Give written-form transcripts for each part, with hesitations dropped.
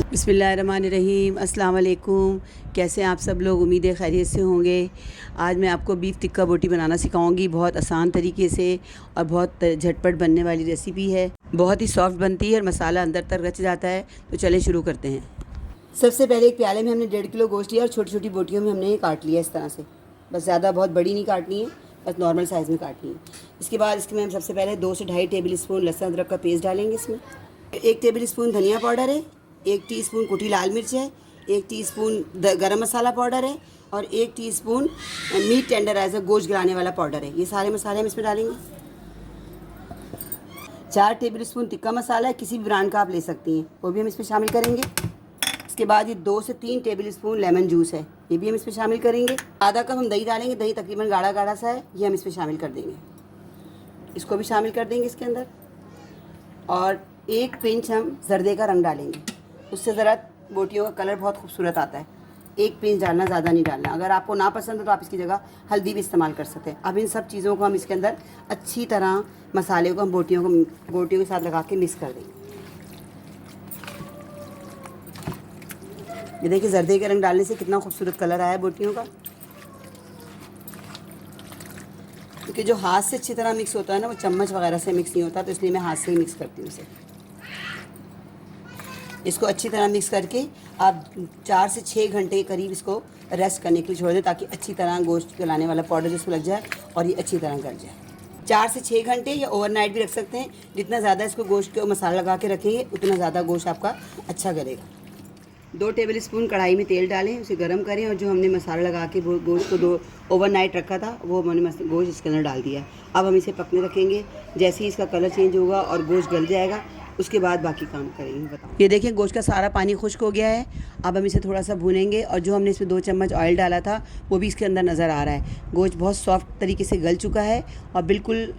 बिस्मिल्लाहिर्रहमानिर्रहीम। अस्सलाम वालेकुम। कैसे हैं आप सब लोग? उम्मीद है खैरियत से होंगे। आज मैं आपको बीफ टिक्का बोटी बनाना सिखाऊंगी, बहुत आसान तरीके से और बहुत झटपट बनने वाली रेसिपी है। बहुत ही सॉफ्ट बनती है और मसाला अंदर तक रच जाता है। तो चलें शुरू करते हैं। सबसे पहले एक प्याले में हमने 1.5 किलो गोश्त लिया और छोटी छोटी बोटियों में हमने ये काट लिया इस तरह से। बस ज़्यादा बहुत बड़ी नहीं काटनी है, बस नॉर्मल साइज़ में काटनी है। इसके बाद इसमें हम सबसे पहले 2 से 2.5 टेबल स्पून लहसुन अदरक का पेस्ट डालेंगे। इसमें 1 टेबल स्पून धनिया पाउडर है, 1 टीस्पून कुटी लाल मिर्च है, 1 टीस्पून गरम मसाला पाउडर है और 1 टीस्पून मीट टेंडराइज़र गोश्त गिराने वाला पाउडर है। ये सारे मसाले हम इसमें डालेंगे। 4 टेबल स्पून टिक्का मसाला है, किसी भी ब्रांड का आप ले सकती हैं, वो भी हम इसमें शामिल करेंगे। इसके बाद ये 2 से 3 टेबल स्पून लेमन जूस है, ये भी हम इसमें शामिल करेंगे। आधा कप हम दही डालेंगे, दही तकरीबन गाढ़ा गाढ़ा सा है, ये हम इसमें शामिल कर देंगे। इसको भी शामिल कर देंगे इसके अंदर। और 1 पिंच हम जर्दे का रंग डालेंगे, उससे ज़रा बोटियों का कलर बहुत खूबसूरत आता है। 1 पिंच डालना, ज़्यादा नहीं डालना। अगर आपको ना पसंद हो तो आप इसकी जगह हल्दी भी इस्तेमाल कर सकते हैं। अब इन सब चीज़ों को हम इसके अंदर अच्छी तरह मसाले को हम बोटियों के साथ लगा के मिक्स कर देंगे। ये देखिए जर्दे के रंग डालने से कितना खूबसूरत कलर आया है बोटियों का। क्योंकि जो हाथ से अच्छी तरह मिक्स होता है ना, वो चम्मच वगैरह से मिक्स नहीं होता, तो इसलिए मैं हाथ से ही मिक्स करती हूँ इसे। इसको अच्छी तरह मिक्स करके आप 4 से 6 घंटे के करीब इसको रेस्ट करने के लिए छोड़ दें, ताकि अच्छी तरह गोश्त गलाने वाला पाउडर जिसमें लग जाए और ये अच्छी तरह गल जाए। 4 से 6 घंटे या ओवरनाइट भी रख सकते हैं। जितना ज़्यादा इसको गोश्त को मसाला लगा के रखेंगे उतना ज़्यादा गोश्त आपका अच्छा गलेगा। 2 टेबल स्पून कढ़ाई में तेल डालें, उसे गर्म करें और जो हमने मसाला लगा के गोश्त को ओवरनाइट रखा था वो हमने गोश्त इसके अंदर डाल दिया। अब हम इसे पकने रखेंगे। जैसे ही इसका कलर चेंज होगा और गोश्त गल जाएगा, उसके बाद बाकी काम करेंगे। बताओ, ये देखिए गोश्त का सारा पानी खुश्क हो गया है। अब हम इसे थोड़ा सा भूनेंगे और जो हमने इसमें 2 चम्मच ऑयल डाला था वो भी इसके अंदर नज़र आ रहा है। गोश्त बहुत सॉफ्ट तरीके से गल चुका है और बिल्कुल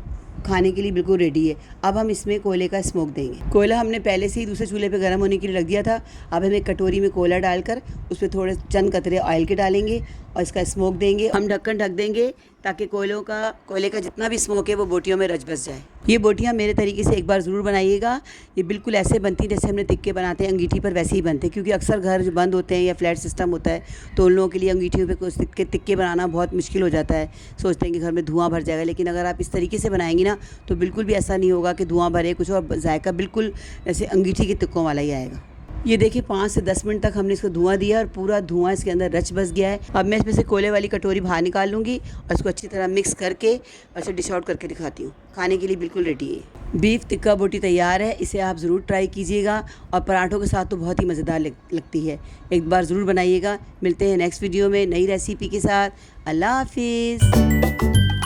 खाने के लिए बिल्कुल रेडी है। अब हम इसमें कोयले का स्मोक देंगे। कोयला हमने पहले से ही दूसरे चूल्हे पे गर्म होने के लिए रख दिया था। अब हम एक कटोरी में कोयला डालकर उस पर थोड़े चंद कतरे ऑयल के डालेंगे और इसका स्मोक देंगे। हम ढक्कन ढक देंगे ताकि कोयले का जितना भी स्मोक है वो बोटियों में रच बस जाए। ये बोटियाँ मेरे तरीके से एक बार ज़रूर बनाइएगा। ये बिल्कुल ऐसे बनती जैसे हमने टिक्के बनाते हैं अंगीठी पर, वैसे ही बनते हैं। क्योंकि अक्सर घर जो बंद होते हैं या फ्लैट सिस्टम होता है, तो उन लोगों के लिए अंगीठियों पे कुछ टिक्के बनाना बहुत मुश्किल हो जाता है। सोचते हैं कि घर में धुआं भर जाएगा, लेकिन अगर आप इस तरीके से बनाएंगी ना तो बिल्कुल भी ऐसा नहीं होगा कि धुआं भरे कुछ, और जायका बिल्कुल जैसे अंगीठी के टिक्कों वाला ही आएगा। ये देखिए 5 से 10 मिनट तक हमने इसको धुआं दिया और पूरा धुआं इसके अंदर रच बस गया है। अब मैं इसमें से कोयले वाली कटोरी बाहर निकाल लूँगी और इसको अच्छी तरह मिक्स करके और इसे डिश आउट करके दिखाती हूँ। खाने के लिए बिल्कुल रेडी है। बीफ टिक्का बोटी तैयार है। इसे आप ज़रूर ट्राई कीजिएगा और पराठों के साथ तो बहुत ही मज़ेदार लगती है। एक बार ज़रूर बनाइएगा। मिलते हैं नेक्स्ट वीडियो में नई रेसिपी के साथ। अल्लाह हाफिज़।